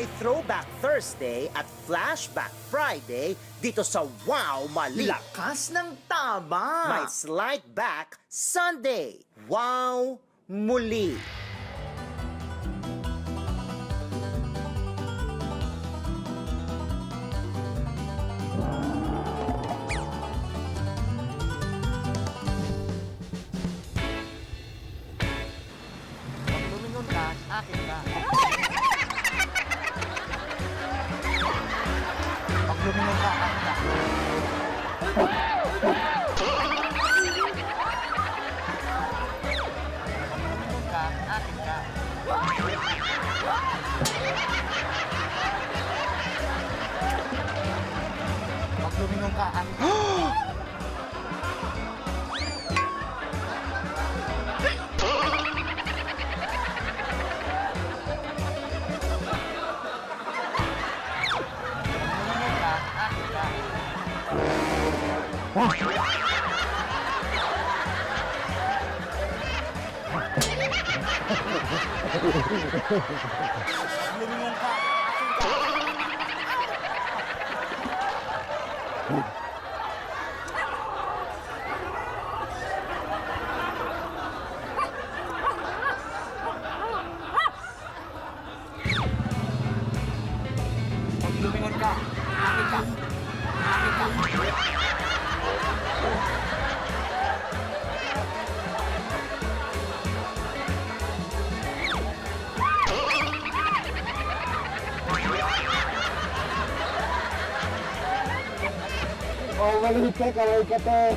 May Throwback Thursday at Flashback Friday dito sa Wow Mali. Lakas ng tama! May Slide Back Sunday. Wow Muli. Pag lumingon ka, akin ka. Pag lumingon ka, akin ka. Lumingon ka, akin ka. Pag lumingon ka, akin ka. Lumingon ka, akin ka. Lumingon ka, akin ka. Pag lumingon ka, akin ka. Akin ka. Oh, maliit ka, kaway ka to.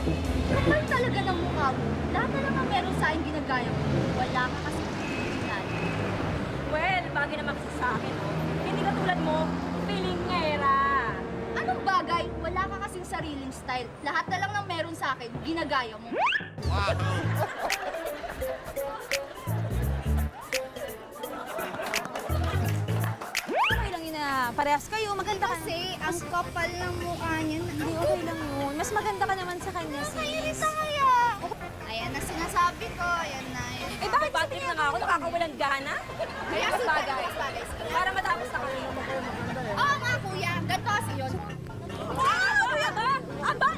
Kapal talaga ng mukha mo. Lahat na naman meron sa akin ginagaya mo. Wala ka kasi pinag. Well, bagay naman kasi sa akin, oh. Hindi ka tulad mo, feeling ngera. Anong bagay? Wala ka kasing sariling style. Lahat na lang ng meron sa akin, ginagaya mo. Okay lang yun na parehas kayo, maganda ka. Kasi ang kapal ng mukha niya. Hindi, okay lang yun. Mas maganda ka naman sa kanya, sis. Nakakairita kaya. Ayan na sinasabi ko. Ayan na. Ayan. Eh, bakit bad trip na nga ako? Nakakawalan gana? Kaya Mas sige, bagay. mas bagay. Sige na. Para matapos na kami. Oo nga kuya, ganito kasi yun. Wow! Kuya ba? Aba!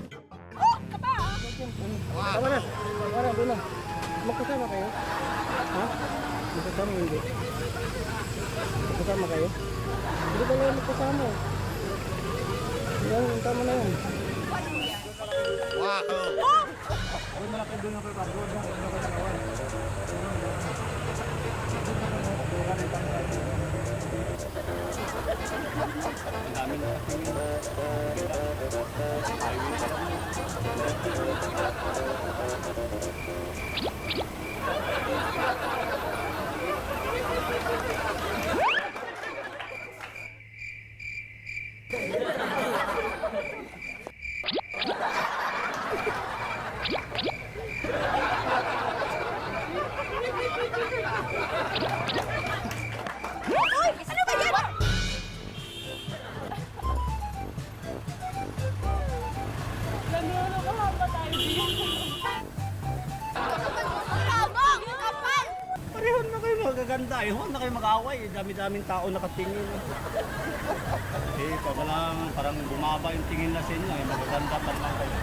Oh! Kapa! Tama na. Tama na, doon na. Magkasama kayo? Ha? Magkasama hindi? Magkasama kayo? Hindi ba kayo magkasama? Yan, tama na yan. Uy! Ano ba yan? Ang kapal! Pareho na kayo magaganda eh. Huwag na kayo mag-away. Dami-daming tao nakatingin. Eh, pag lang parang bumaba yung tingin na sa inyo eh. Magaganda pa lang kayo.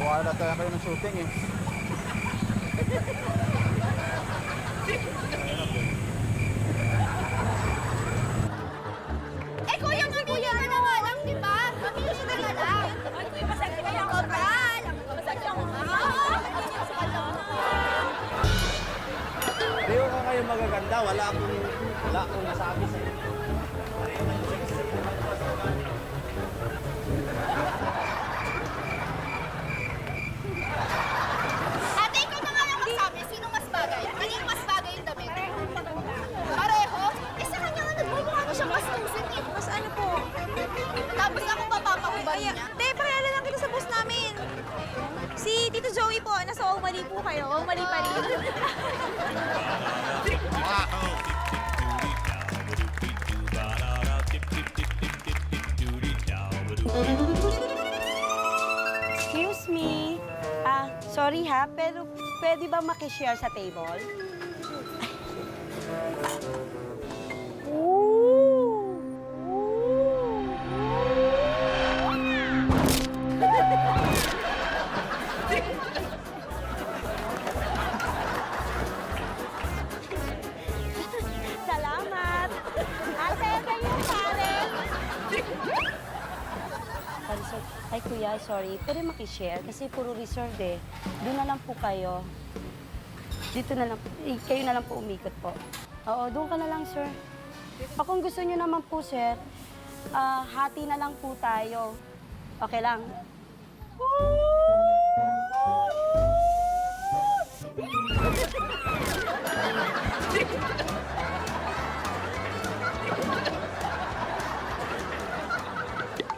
Buka na tayo kayo ng shooting eh. Eh kuya, mamili ka na nga lang, di ba? Mamili ka na lang. Ay, kuya, pasensya ka lang. Kapal! Pasensya mo. Pareho ka kayo magaganda. Wala akong nasabi sa inyo. Ate, ikaw na nga lang magsabi. Sino mas bagay? Kanino mas bagay yung damit? Pareho? Eh sa kanya nga nagmumukha mo siyang bastusin eh. Mas ano po? Tapos ako papapahubad Ay, niya. te, pakilala lang kita sa boss namin. Si Tito Joey po, nasa Omali po kayo. Omali pa rin. Sorry ha, pero pwede ba makishare sa table? Salamat! Ate, kayo pare! Ay kuya, sorry. Pwede makishare kasi puro reserve eh. Doon na lang po kayo. Dito na lang, kayo na lang po umikot po. Oo, doon ka na lang, sir. O kung gusto niyo naman po, sir, hati na lang po tayo. Okay lang?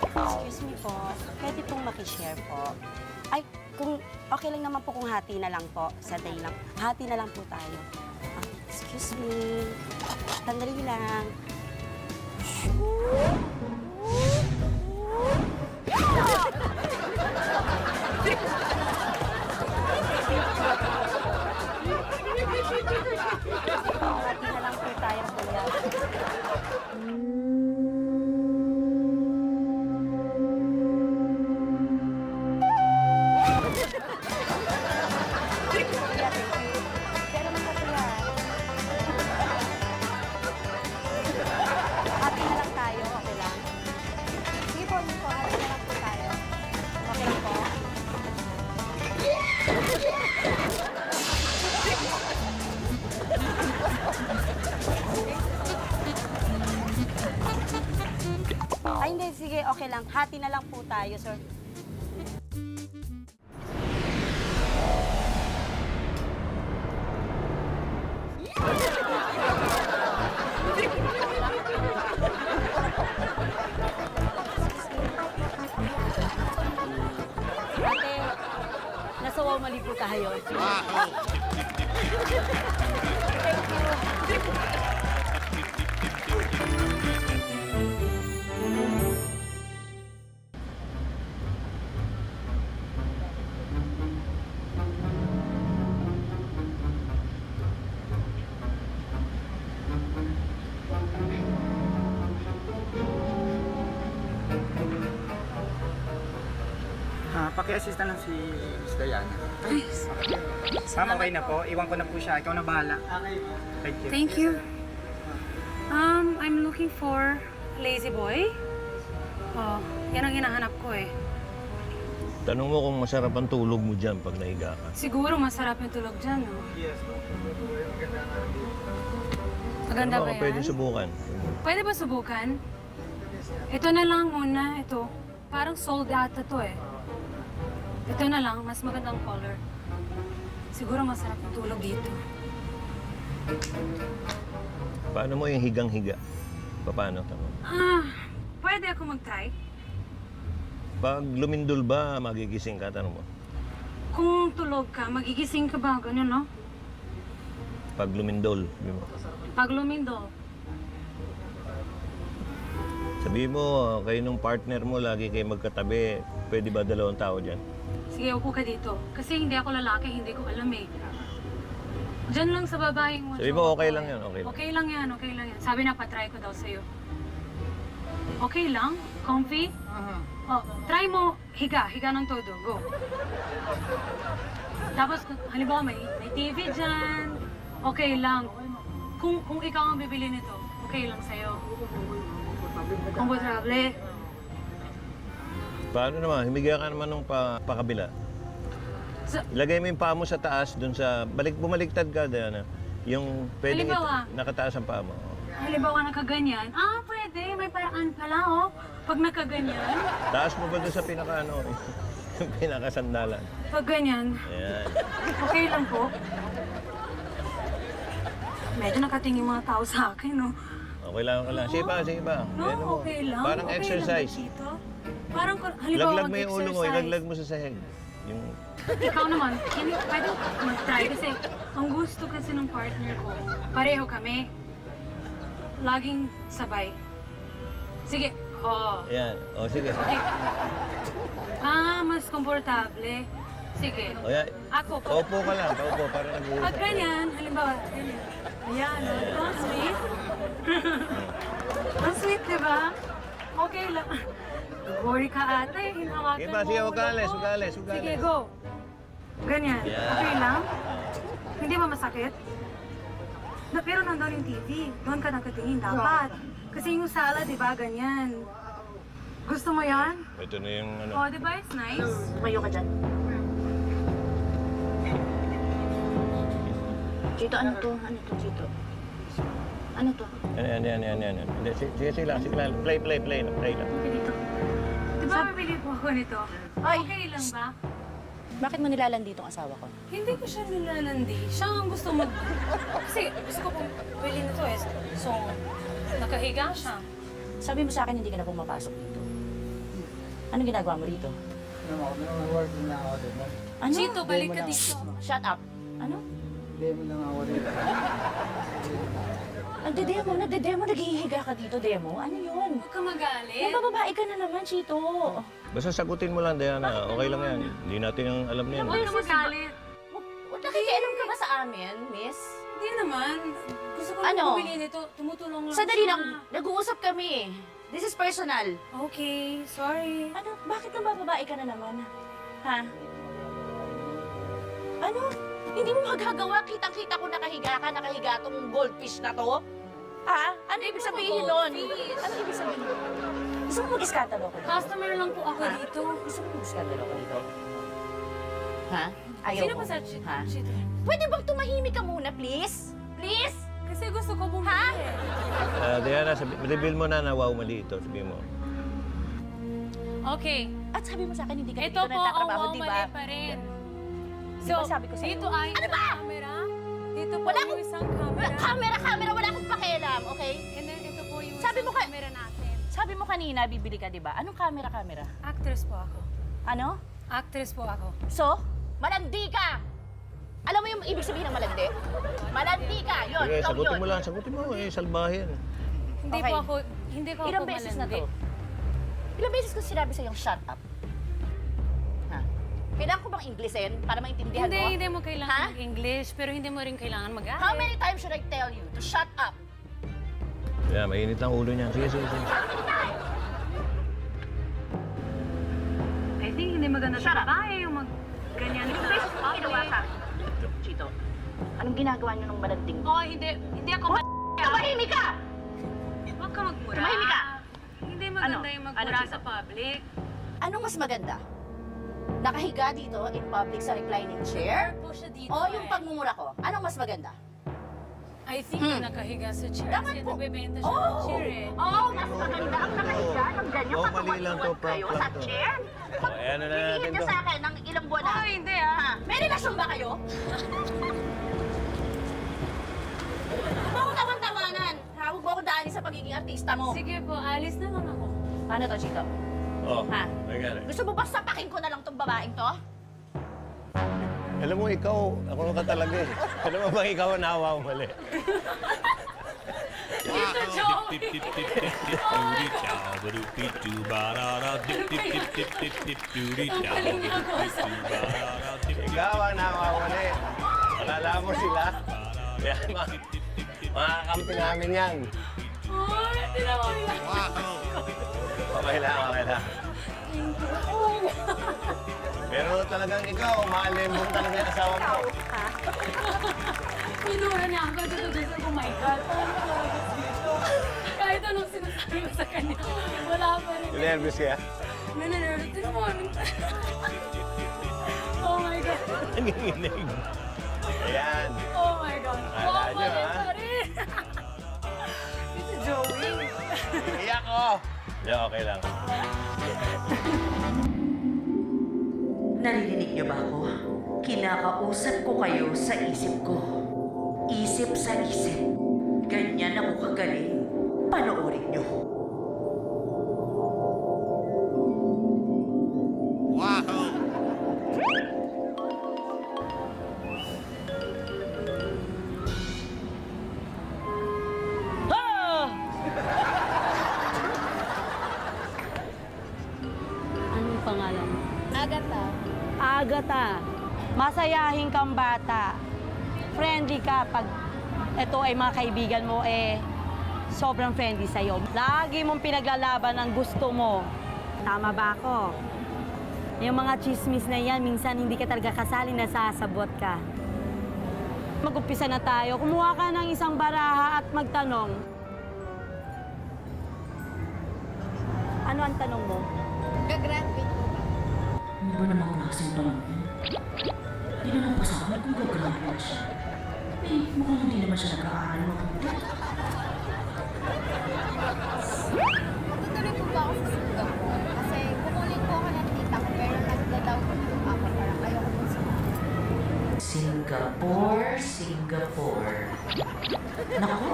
Excuse me po, pwede pong makishare po. Ay, kung okay lang naman po kung hati na lang po, sa day lang. Hati na lang po tayo. Excuse me. Sandali lang. Hati na lang po tayo, kuya. Pero naman po kuya. Hati na lang tayo, okay lang? Sige po, yun po. Hati na lang po tayo. Okay lang po? Ay, hindi. Sige, okay lang. Hati na lang po tayo, sir. Ate, nasa Wawmali po tayo. Thank you. Paki-assist na lang si Miss Diana. Ma'am, okay na po. Iwan ko na po siya. Ikaw na bahala. Thank you. Thank you. I'm looking for lazy boy. Oh, yan ang hinahanap ko eh. Tanong mo kung masarap ang tulog mo dyan pag nahiga ka. Siguro masarap yung tulog dyan, no? Maganda Ano ba ka pwede yan? subukan? Pwede ba subukan? Ito na lang muna, ito. Parang sold out to eh. Ito na lang, mas magandang color. Siguro masarap yung tulog dito. Paano mo yung higang-higa? Paano? Pwede ako mag-try? Pag lumindol ba, magigising ka? Tanong mo. Kung tulog ka, magigising ka ba? Ganun, no? Pag lumindol, sabi mo. Pag lumindol. Sabi mo, kayo nung partner mo, lagi kayo magkatabi. Pwede ba dalawang tao dyan? Sige, upo ka dito. Kasi hindi ako lalaki, hindi ko alam eh. Diyan lang sa babaeng mo. Sabi mo, okay lang yan, okay lang. Okay lang yan, okay lang yan. Sabi na, patry ko daw sa'yo. Okay lang? Comfy? Oh, try mo, higa ng todo. Go. Tapos, halimbawa, may TV dyan. Okay lang. Kung ikaw ang bibili nito, okay lang sa'yo. Komportable. Paano naman? Humiga ka naman nung pakabila. Ilagay mo yung paa mo sa taas, dun sa... Bumaliktad ka, Diana. Yung pwedeng Halimbawa? nakataas ang paa mo. Halimbawa, nakaganyan. Pwede. May paraan pala, oh. Pag nakaganyan. Taas mo ba dun sa pinaka, yung pinakasandalan? Pag ganyan. Ayan. Okay lang po. Medyo nakatingin mga tao sa akin, no? Okay lang, okay lang. Sige pa, sige pa. No, Ayan mo. okay lang. Parang Okay exercise. Lang dito. Parang, halimbawa, Laglag mo yung ulo mo, mag-exercise. ilaglag mo sa sahig. Yung... Ikaw naman, hindi, pwede mag-try kasi ang gusto kasi ng partner ko, pareho kami. Laging sabay. Sige, oo. Ayan. O, sige. Okay. Mas komportable. Sige. O yan, Ako, paupo ka lang, paupo para nag-uusap. pag ganyan, halimbawa, ganyan. Ayan, no? Ang sweet. Ang sweet, di ba? Okay lang. Worry ka ate, hinawakan Sige mo. ba, sige, huwag ka ulo alis, ko. huwag ka alis, huwag ka Sige, alis. go. Ganyan. Yeah. Okay lang? Hindi ba masakit? Pero nandun yung TV. Doon ka nakatingin dapat. Kasi yung sala, di ba, ganyan. Gusto mo yan? Ito na yung ano. Oh, di ba? It's nice. Tumayo ka dyan. Chito, ano to? Ano to, Chito? Ano to? Yan. Hindi, sige lang. Play lang. Di ba mabili po ako nito? Ay. Okay lang ba? Bakit mo nilalandi itong asawa ko? Hindi ko siya nilalandi. Siya ang gusto mag... Kasi gusto ko pong pili nito eh. So, nakahiga siya. Sabi mo sa akin hindi ka na pumapasok dito. Anong ginagawa mo rito? Nag-work na ako din. Ano? Chito, balik ka dito. Shut up. Ano? Demo lang ako din. Nagde-demo, naghihiga ka dito, demo? Ano yun? Huwag ka magalit. Mabababae ka na naman, Chito. Basta sagutin mo lang, Diana. Okay lang yan. Hindi natin ang alam na yan. Huwag ka magalit. Nakikialam ka ba sa amin, miss? Hindi naman. Gusto ko Ano? lang bumili nito. Tumutulong lang Sandali siya. lang, nag-uusap kami eh. This is personal. Okay, sorry. Ano, bakit nabababae ka na naman? Ha? Ano? Hindi mo magagawa? Kitang-kita ko nakahiga tong goldfish na to? Ha? Ano ibig sabihin nun? goldfish. Ano ibig sabihin nun? Gusto mo mag-iskandalo ko? Customer lang po ako dito. Gusto mo mag-iskandalo ko dito? Ha? Ayaw Sino mo? ba sa Chito? Ha? Chito? Pwede bang tumahimik ka muna, please? Please? Kasi gusto ko bumili Ha? eh. Diana, reveal mo na wow mali ito. Sabihin mo. Okay. At sabi mo sa akin, hindi ka Ito dito po ang nagtatrabaho, wow di mali ba? pa rin. Di ba sabi ko sa'yo? dito ay Ano ba? camera. Dito po Wala yung akong- isang Wala, camera. camera, wala akong pakialam, okay? And then ito po yung Sabi isang mo ka- camera natin. Sabi mo kanina, bibili ka, di ba? Anong camera? Actress po ako. Ano? Actress po ako. So, malandi ka! Alam mo yung ibig sabihin ng malandi? Malandi ka! Yun, Sige, ikaw sagutin yun. mo lang. Sagutin mo. Salbahin. Hindi Okay. po ako, hindi ko Ilang ako beses na malandi. to? Ilang beses ko sinabi sa'yo, shut up? Ha? Kailangan ko bang Englishin para maintindihan mo? Hindi mo Ha? kailangan mag-English, pero hindi mo rin kailangan mag-aral. How many times should I tell you to shut up? Yeah, mainit ang ulo niya. Sige. I think hindi maganda Shut sa up. babae yung mag-ganyan Ilang sa beses ko ginawa ka? Chito, anong ginagawa niyo ng malanding? Oh, hindi ako Tumahimik ka! Huwag ka magmura. Tumahimik ka! Hindi maganda Ano? yung Ano, magmura Chito? sa public. Anong mas maganda? Nakahiga dito in public sa reclining chair? Po siya dito O yung eh. pagmumura ko? Anong mas maganda? I think yung nakahiga sa chair. Dapat Kasi po. nagbebenta siya ng chair eh. Mas maganda ang nakahiga ng ganyan Oh, mali lang to, patuwad-tuwad kayo prank sa lang to. chair. Okay, ano na natin Hihingin niya to? sa akin ng ilang buwan na. Oh, hindi ah. Ha? May relasyon ba kayo? Huwag mo akong tawanan. Ha? Huwag mo akong daanin sa pagiging artista mo. Sige po, alis na lang ako. Paano to, Chito? Oh, Ha? I got it. Gusto mo ba sapakin ko na lang tong babaeng to? Alam mo, ikaw, ako ka talaga eh. Alam mo ba, ikaw ang nawa mali. Dito, Joey! Ikaw ang nawa mali. Alala mo sila. Yan, mga kampi namin yan. Oh, tinawa mo yan. Okay lang. Pero talagang ikaw, mahalin mo talaga yung asawa mo. Minura niya ako dito dito. Oh my God, parang nalagos dito. Kahit anong sinasabi ko sa kanya, wala pa rin. Nervous kaya? Nananero, tinawa mo. Oh my God. Nanginginig. Ayan. Oh my God. Akala Oh, niyo, mali ha? pa rin. Ito, Joey. Iyak ko! Hindi, okay lang. Naririnig niyo ba ako? Kinakausap ko kayo sa isip ko. Isip sa isip. Ganyan ako kagaling. Panoorin niyo. Anong pangalan mo? Agatha. Agatha, masayahin kang bata. Friendly ka pag ito ay mga kaibigan mo sobrang friendly sa'yo. Lagi mong pinaglalaban ang gusto mo. Tama ba ako? Yung mga chismis na yan, minsan hindi ka talaga kasali, nasasabot ka. Mag-umpisa na tayo. Kumuha ka ng isang baraha at magtanong. Ano ang tanong mo? Gagraduate po ba? Ano ba naman klaseng tanong yun? Hindi na lang pasahan kung gagraduate siya. Mukhang hindi naman siya nag-aaral mabuti. Magtutuloy po ba ako sa Singapore? Kasi kukunin po ako ng tita ko, pero nagda-down po ako. Parang ayoko po sa Singapore. Naku!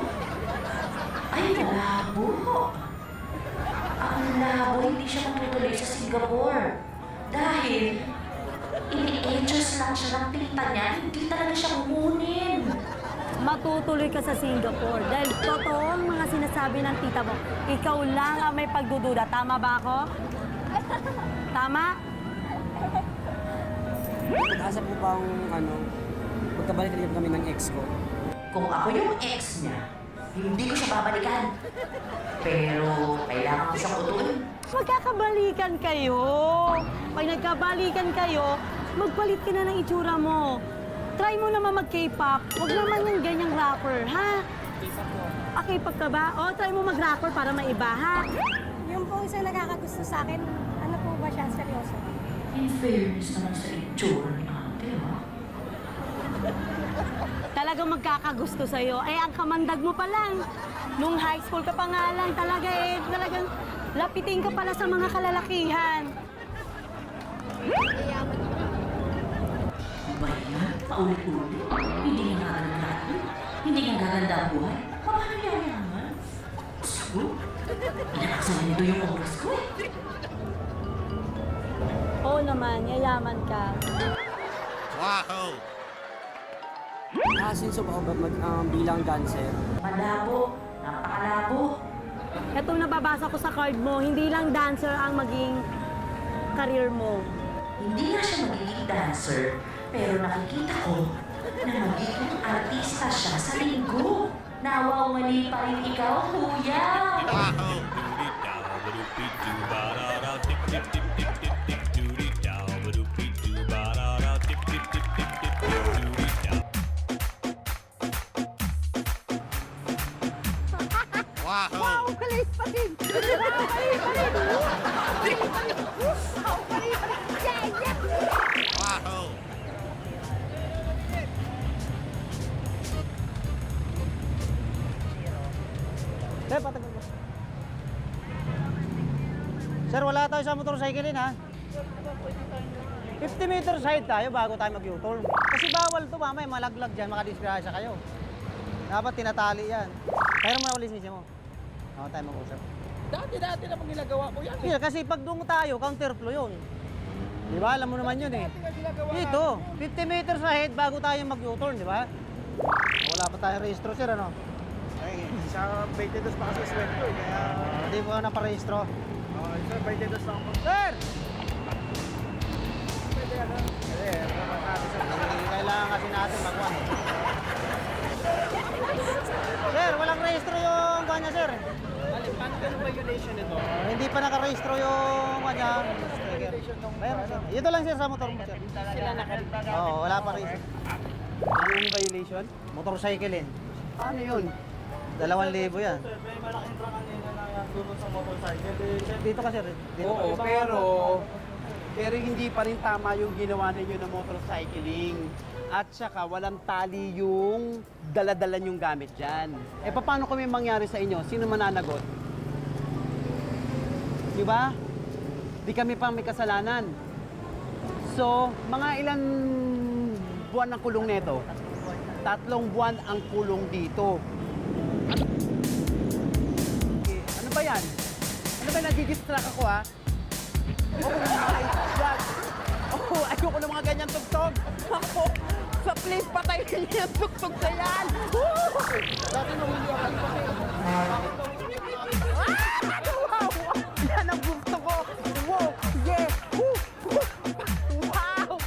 Ay, malabo! Ang labo, hindi siya matutuloy sa Singapore. Dahil, ini-adjust lang siya ng tita niya, hindi talaga siya kukunin. Matutuloy ka sa Singapore dahil totoo ang mga sinasabi ng tita mo. Ikaw lang ang may pagdududa. Tama ba ako? Tama? Asa po bang magkabalik ulit kami ng ex ko? Kung ako yung ex niya, hindi ko siya babalikan. Pero, kailangan ko siyang utuin. Magkakabalikan kayo. Pag nagkabalikan kayo, magpalit ka na ng itsura mo. Try mo naman mag-K-pop. Huwag naman yung ganyang rapper, ha? K-pop ka ba? O, try mo mag-rapper para maiba, ha? Yung po isang nakakagusto sa akin, ano po ba siya? Seryoso? In fairness naman sa itsura ni ate, ha? Talagang magkakagusto sa'yo. Ang kamandag mo pa lang. Nung high school ka pa nga lang, talagang lapitin ka pala sa mga kalalakihan. Ba yan? Paulit-ulit? Hindi nga gaganda. Hindi nga gaganda ang buhay. Paano niya yaman? So, inakasalan nito yung oras ko eh. Oo naman, yayaman ka. Since ako bilang dancer, Malabo. Napakalabo. Itong nababasa ko sa card mo, hindi lang dancer ang maging career mo. Hindi nga siya magiging dancer, pero nakikita ko na magiging artista siya sa linggo. Nawaw, mali pa rin ikaw, kuya. Sir, wala tayo sa motorcycle ha? 50 meters side tayo bago tayo mag-U-turn. Kasi bawal to, mamaya malaglag dyan, makadisgrasya kayo. Dapat tinatali yan. Kaya mo na ulit lisensya mo. Ako tayo mag-usap. Dati na pag ginagawa ko yan. Yeah, kasi pag doon tayo, counterflow yun. Di ba? Alam mo naman yun eh. Dito, 50 meters ahead bago tayo mag-U-turn, di ba? Wala pa tayo rehistro, sir, ano? Ay, sa 22 pa kasi sweldo eh. Kaya, Hindi ko na parehistro. sa 22 lang ako. Sir! Pwede ano? Kailangan kasi natin magwan. Sir, walang rehistro yung kanya, sir. Paano ganun violation nito? Hindi pa nakarehistro yung kanya. Meron, sir. Ito lang, sir, sa motor mo, sir. Sila nakalita. Oo, wala pa rehistro. Anong violation? Motorcycle in. Ano yun? 2,000 yan. May malaking truck kanina na doon sa motorcycle. Dito ka, sir. Dito Oo, ka. pero hindi pa rin tama yung ginawa ninyo ng motorcycling. At saka walang tali yung dala-dala yung gamit dyan. Paano kung may mangyari sa inyo? Sino mananagot? Di ba? Di kami pa may kasalanan. So, mga ilan buwan ang kulong neto? 3 buwan ang kulong dito. Okay, ano ba yan? Ano ba, nagigistrack ako ha? Oh my God! Oh, ayoko ng mga ganyan tugtog. Ako, sa please patayin niyo yung tugtog na yan. Woo! Dati nung hindi ako kasi. Wow! Yan ang gusto ko. Wow! Yeah! Woo! Wow!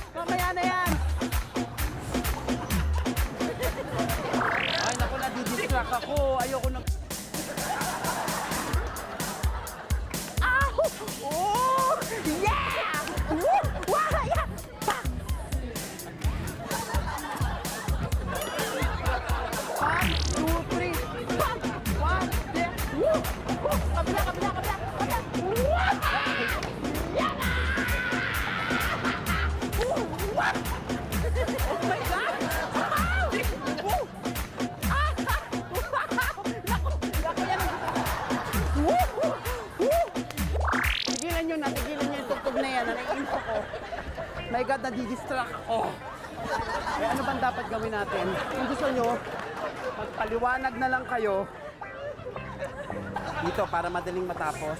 My God, nadidistract ako. Eh, ano bang dapat gawin natin? Kung gusto nyo, magpaliwanag na lang kayo dito para madaling matapos.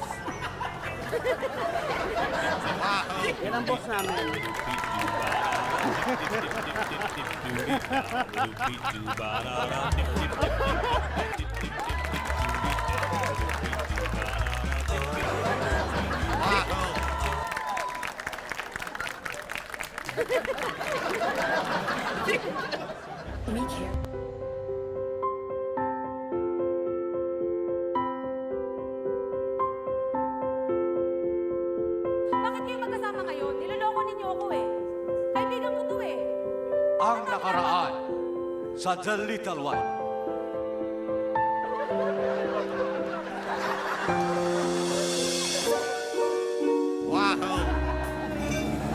Yan ang boss namin. Bakit kayo magkasama ngayon? Niloloko ninyo ako eh. Kaibigan ko to eh. Ang nakaraan sa The Little One.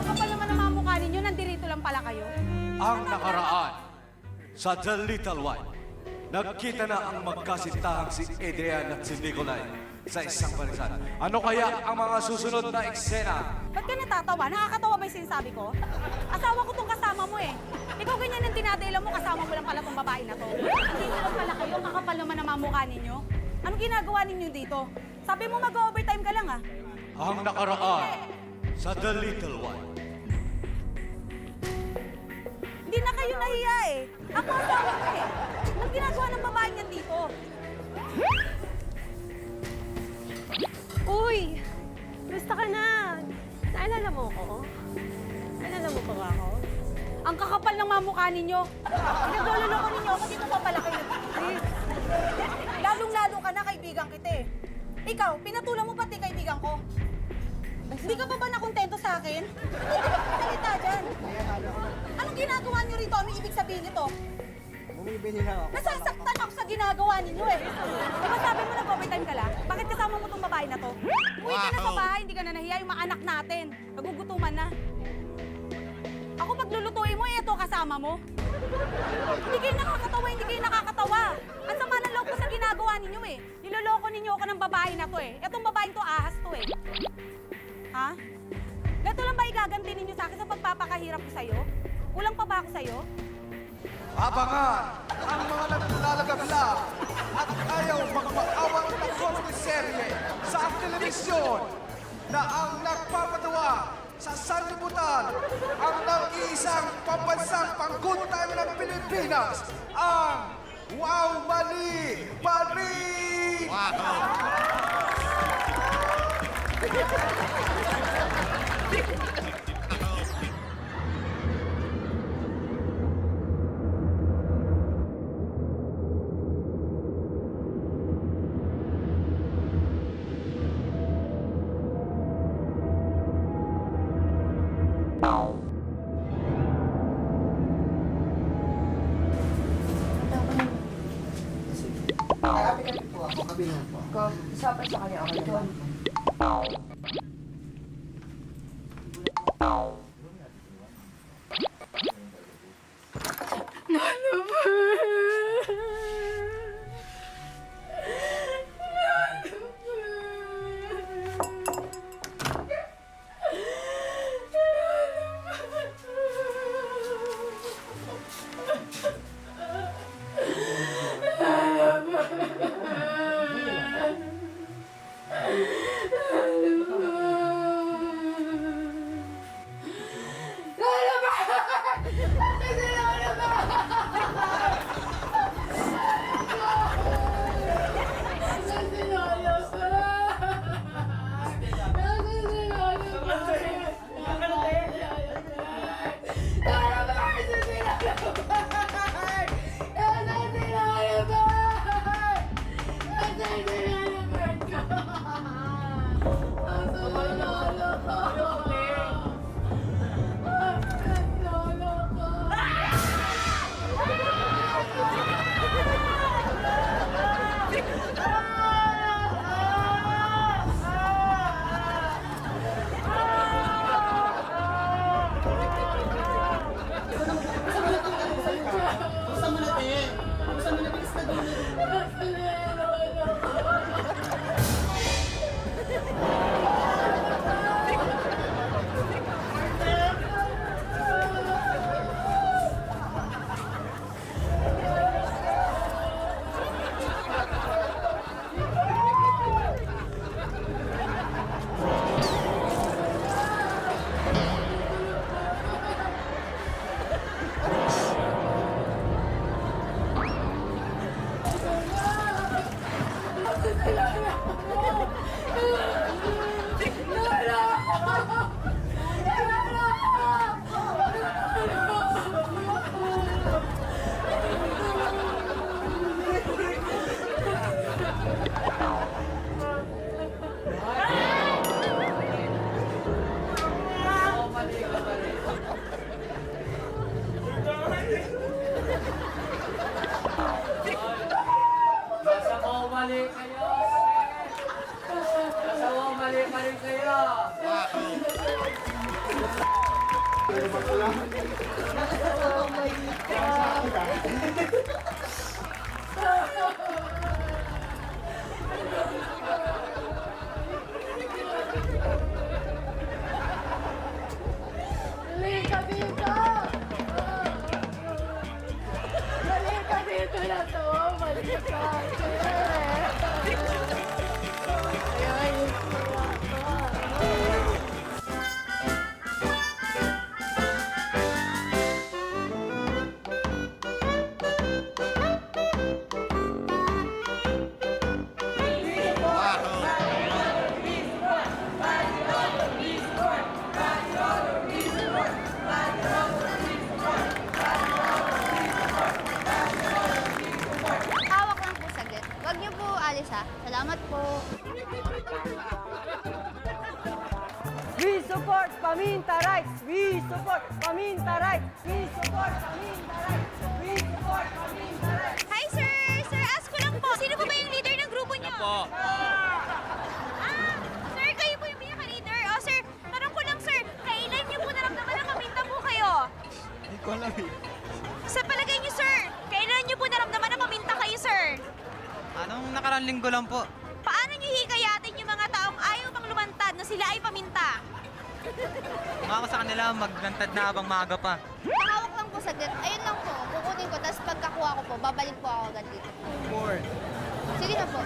Kapal naman ang mga mukha ninyo, nandirito lang pala kayo. Ang nakaraan sa The Little One. Nagkita na ang magkasintahang si Adrian at si Nicolay sa isang barisan. Ano kaya ang mga susunod na eksena? Ba't ka natatawa? Nakakatawa ba yung sinasabi ko? Asawa ko tong kasama mo eh. Ikaw ganyan ang dinadala mo, kasama mo lang pala tong babae na to. Hindi lang pala kayo, kakapal naman ang mga mukha ninyo. Anong ginagawa ninyo dito? Sabi mo mag-overtime ka lang ah. Ang nakaraan sa The Little One. Hindi na kayo nahiya eh. Ako asawa ko eh. Anong ginagawa ng babae niyan dito? Uy! Gusto ka na? Naalala mo ko? Naalala mo pa ba ako? Ang kakapal ng mga mukha ninyo. Pinagloloko ninyo ako, dito pa pala kayo. Lalong-lalo ka na, kaibigan kita eh. Ikaw, pinatulan mo pati kaibigan ko. Hindi ka pa ba nakontento sa akin? Hindi ka pa salita dyan. Anong ginagawa niyo rito? Ano ibig sabihin nito? Bumibili lang ako. Nasasaktan ako sa ginagawa ninyo eh. Diba sabi mo nag-overtime ka lang? Bakit kasama mo tong babae na to? Uwi ka na sa bahay, hindi ka na nahiya yung mga anak natin. Nagugutuman na. Ako paglulutuin mo, ito kasama mo. Hindi kayo nakakatawa. Ang sama ng loob ko sa ginagawa ninyo eh. Niloloko ninyo ako ng babae na to eh. Itong babaeng to, ahas to eh. Ha? Ganito lang ba igaganti ninyo sa akin sa pagpapakahirap ko sa'yo? Kulang pa ba ako sa'yo? Abangan ang mga naglalagabla at ayaw magpaawang na serye sa telebisyon na ang nagpapatawa sa sanlibutan ang nag-iisang pambansang pang-good time ng Pilipinas, ang Wow Mali Paris! Usapan sa kanya, okay doon. Halika dito! Halika dito na to! Halika! Hawak lang po saglit. Huwag niyo po alis ha. Salamat po. We support Paminta Rights! We support Paminta Rights! We support Paminta Rights! We support Paminta Rights! Hi, sir! Sir, ask ko lang po. Sino po ba yung leader ng grupo niyo? Sir, kayo po yung pinaka-leader. O, sir, tanong ko lang, sir. Kailan niyo po naramdaman na paminta po kayo? Hindi ko alam eh. Sa palagay niyo, sir, kailan niyo po naramdaman na paminta kayo, sir? Anong nakarang linggo lang po? Paano niyo hikayatin yung mga taong ayaw pang lumantad na sila ay paminta? Mga ko sa kanila, maglantad na habang maaga pa. Hawak lang po saglit. Ayun lang po. Kukunin ko, tapos pagkakuha ko po, babalik po ako agad dito. Sige na po.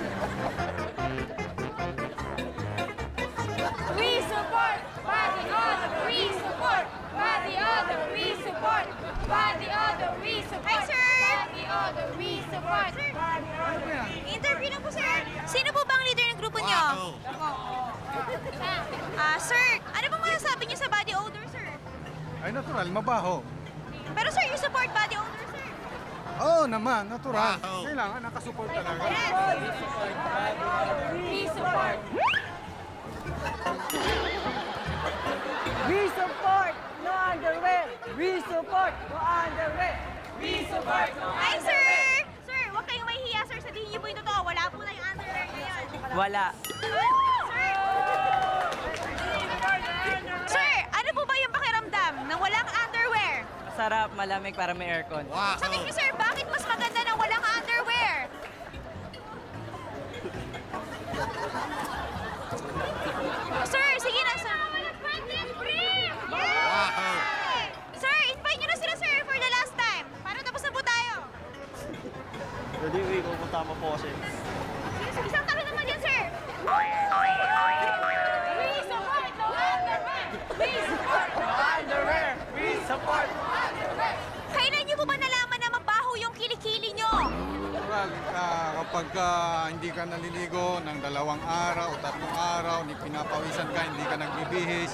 We support body odor. We support body odor. We support body odor. We support Hi, sir! body odor. We support. Interview na po, sir. Sino po bang leader ng grupo niyo? Sir, ano bang masasabi niyo sa body odor, sir? Ay, natural, mabaho. Pero sir, you support body odor, sir. Oo naman, natural. Kailangan nakasupport talaga. We support. We support no underwear! We support no underwear! We support no Hi, sir! Sir, huwag kayong mahihiya, sir. Sabihin niyo po yung totoo. Wala po na yung underwear ngayon. Wala. Sir! Sir, ano po ba yung pakiramdam nang walang underwear? Masarap, malamig para may aircon. Sa tingin niyo, sir, bakit mas maganda nang walang underwear? Sir, sige na, sir. Sir, invite niyo na sila, sir, for the last time. Para tapos na po tayo. Pwede, wait, pupunta mo po kasi. Isang tanong naman yan, sir. We support no underwear. We support no underwear. We support! Kailan niyo po ba nalaman na mabaho yung kilikili niyo? Natural, kapag hindi ka naliligo ng 2 araw o 3 araw, ni pinapawisan ka, hindi ka nagbibihis,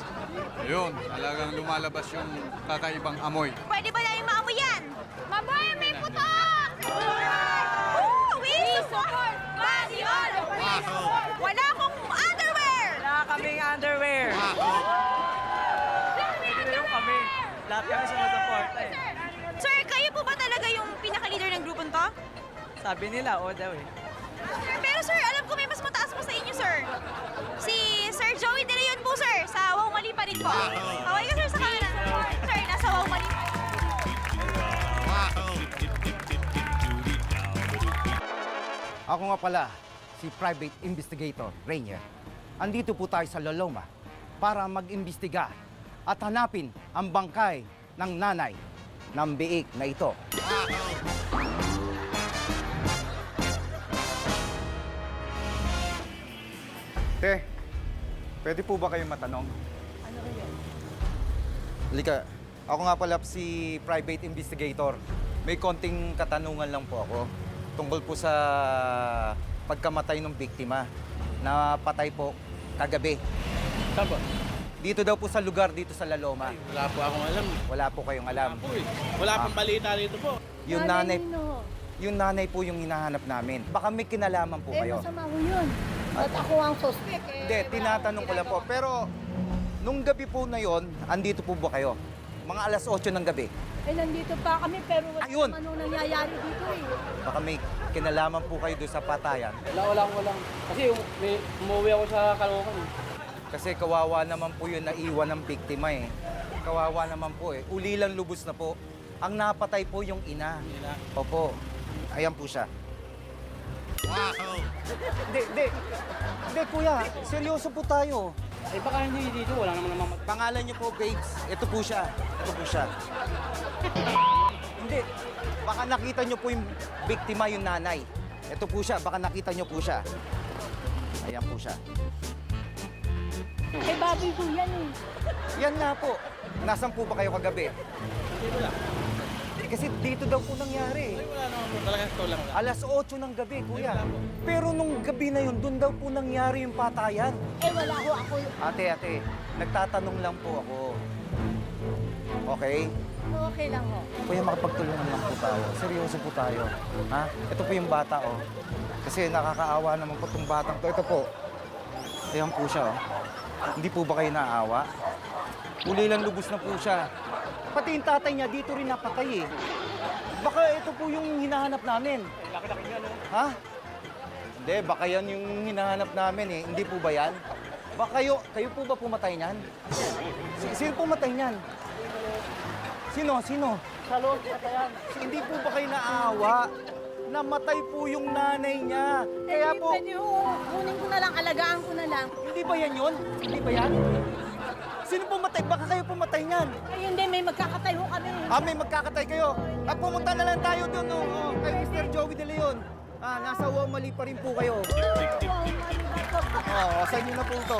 ayun, talagang lumalabas yung kakaibang amoy. Pwede ba namin maamoy yan? Maboy, may puto! We support body odor! Wala akong underwear! Wala kaming underwear! Kami. Lahat kami sumusuporta eh. Sir, kayo po ba talaga yung pinaka-leader ng grupon to? Sabi nila, o daw eh. Pero sir, alam ko may mas mataas pa sa inyo, sir. Si Sir Joey De Leon po, sir. Sa Wow Mali pa rin po. Kaway ka, sir, sa camera. Sir, nasa Wow Mali pa rin. Ako nga pala, si Private Investigator Rainier. Andito po tayo sa Loloma para mag-imbestiga at hanapin ang bangkay ng nanay ng biik na ito. Te, pwede po ba kayong matanong? Halika, ako nga pala si Private Investigator. May konting katanungan lang po ako tungkol po sa pagkamatay ng biktima na patay po kagabi. Saan po? Dito daw po sa lugar dito sa Laloma. Wala po akong alam. Wala po kayong alam. Wala pong balita dito po. Yung nanay po yung hinahanap namin. Baka may kinalaman po kayo. Masama ko yun. At ako ang suspect eh. Hindi, tinatanong ko lang po. Pero nung gabi po na yon, andito po ba kayo? Mga alas 8 ng gabi. Eh, nandito pa kami pero wala Ayun. naman anong nangyayari dito eh. Baka may kinalaman po kayo doon sa patayan. Wala. Kasi umuwi ako sa Caloocan. Kasi kawawa naman po yung naiwan ng biktima eh. Kawawa naman po eh. Ulilang lubos na po. Ang napatay po yung ina. Opo. Ayan po siya. Hindi, kuya. Seryoso po tayo. Eh baka hindi dito, wala naman Pangalan niyo po, babes. Ito po siya. Ito po siya. Hindi. Baka nakita niyo po yung biktima, yung nanay. Ito po siya. Baka nakita niyo po siya. Ayan po siya. Eh, Bobby po yan eh. Yan nga po. Nasaan po ba kayo kagabi? Dito lang. Kasi dito daw po nangyari. Wala naman po, talagang ito lang. Alas 8 ng gabi, kuya. Pero nung gabi na yun, doon daw po nangyari yung patayan. Eh, wala ho ako. Ate, nagtatanong lang po ako. Okay? Okay lang ho. Kuya, makapagtulungan lang po tayo. Seryoso po tayo. Ha? Ito po yung bata, oh. Kasi nakakaawa naman po itong batang to. Ito po. Ayan po siya, oh. Hindi po ba kayo naaawa? Uli lang lubos na po siya. Pati yung tatay niya, dito rin napatay eh. Baka ito po yung hinahanap namin. Laki-laki nga, no? Ha? Hindi, baka yan yung hinahanap namin eh. Hindi po ba yan? Baka kayo po ba pumatay niyan? Sino pumatay niyan? Sino? Sa loob, patayan. Hindi po ba kayo naaawa? Namatay po yung nanay niya. Kaya po... Pwede ho, kunin ko na lang, alagaan ko na lang. Hindi ba yan yun? Hindi ba yan? Sino pumatay? Baka kayo pumatay niyan. Ay, hindi, may magkakatay ho kami. May magkakatay kayo. Pumunta na lang tayo doon, no? Kay Mr. Joey De Leon. Nasa Wamali pa rin po kayo. Saan niyo na po ito?